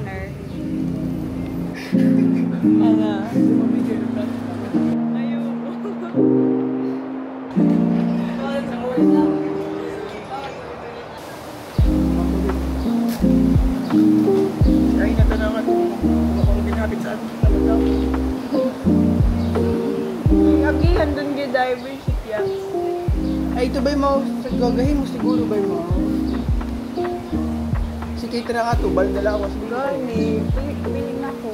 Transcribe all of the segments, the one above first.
partner. Ano? Ay, natanawan ko kung ginapit sa atin talaga. Agihan dun yung divership yan. Ay, ito ba yung mga gagahin mo siguro ba yung mga? Si Kate na nga ito, baldalawas. Gani, piling na ko.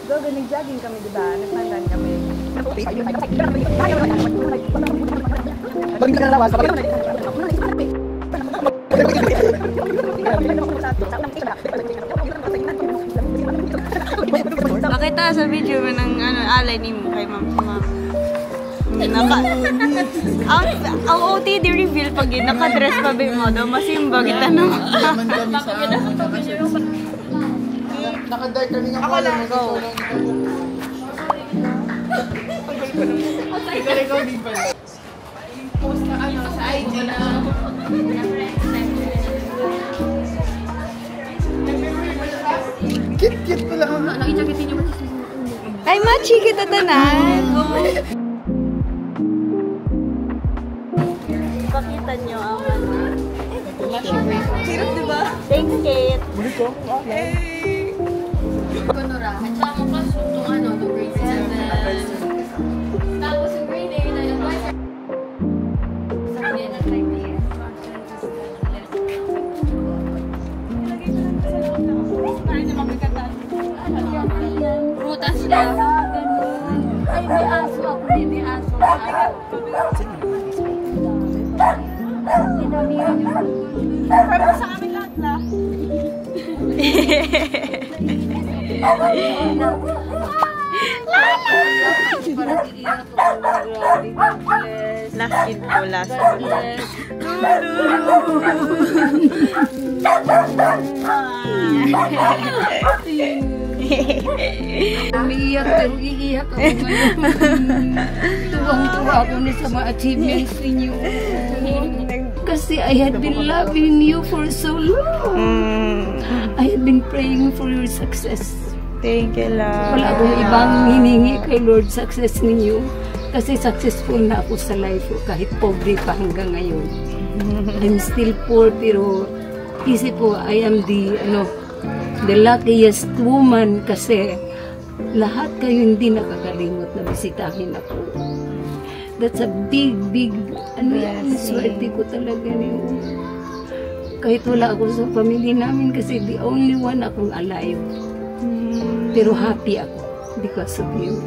Gaga, nag-jogging kami, diba? Nagpandan kami. Pag hindi ka nalawas, Pakita sa video mo ng alay ni mo kay ma'am. Ang OTD reveal pag naka-dress pa ba mo daw masimba kita no. Naka-dark kami nga pala. Ikaw din pala. Post na sa IG na. Kit-kit pala ka. Nakita-kitin niyo ba? Ay, machi kita tanan. Pakita niyo ang Sirap, diba? Thanks, Kate. Bulit ko. Okay. Kunura, at saka mo pa itong grade 7. Tapos yung grade 8 na yung boys. Sa kanya na 5 years. Ay, naman magkataan. Prutas siya. Ganun. Ay, may aso ako. May aso. Sinamihan yung Pero sa amin lahat na. Last kid ko, last. Umiiyak pero iiyak ako ngayon. Tuwang-tuwa ako na sa mga achievements ninyo. Kasi I had been loving you for so long. I had been praying for your success. Thank you, Lord. Wala akong ibang hiningi kay Lord success ninyo. Kasi successful na ako sa life ko kahit pobre pa hanggang ngayon. I'm still poor pero isip ko I am the luckiest woman kasi lahat kayo hindi nakakalimot na bisitahin ako. That's a big swerte ko talaga niyo. Kahit wala ako sa pamilya namin kasi the only one akong alive. Pero happy ako because of you.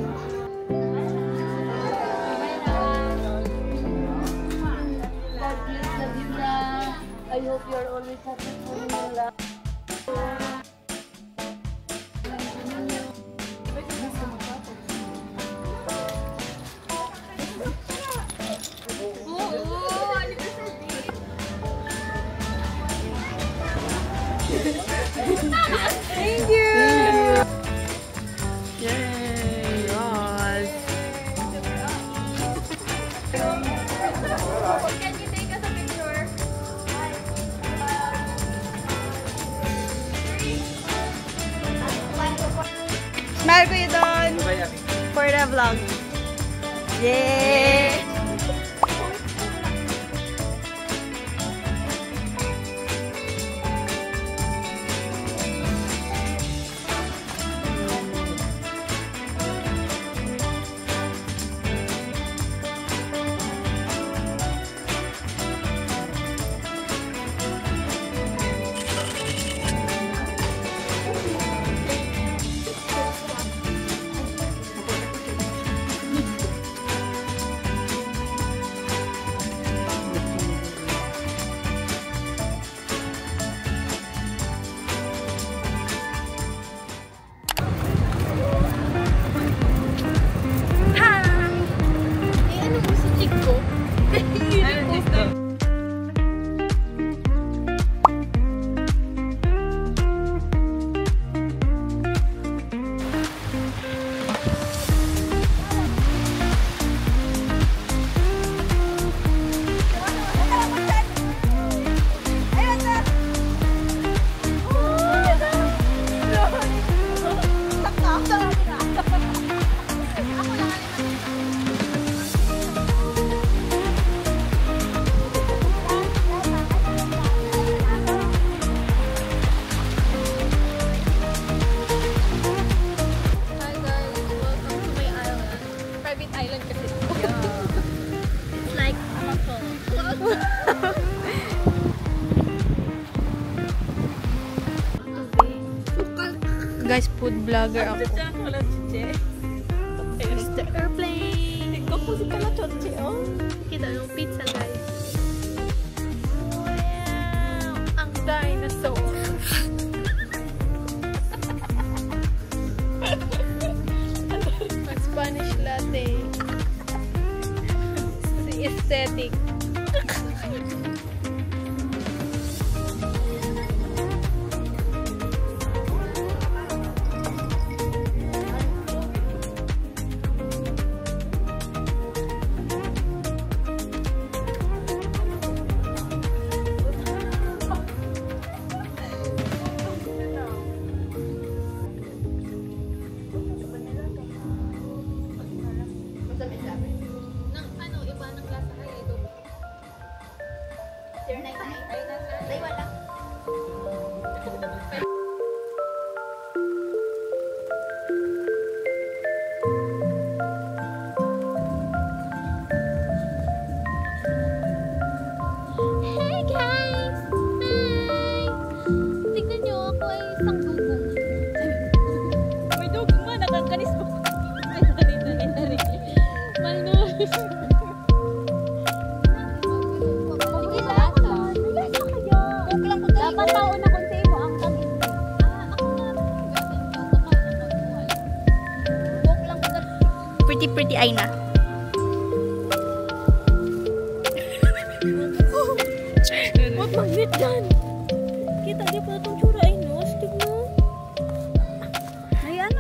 I hope you are always successful in your life. Thank you. Yay, Ross. Can you take us a picture? Smile ko yun doon. For the vlog. Yay! Guys, food vlogger ako. Mr. Airplane! Ikaw po si pala choche, oh. Kita yung pizza, guys. Wow! Ang dinosaur. Ang Spanish latte. Si aesthetic. Hey guys! Hi! Tignan nyo, ako ay isang dugong. May dugong man, nakakanis mo. Ay, nari. Malnourished. Dapat pauna kung sa imo ang tagin. Pretty ay na. What magnet dyan? Kita niya pa itong tsura ay no? Astig mo. Ay, ano?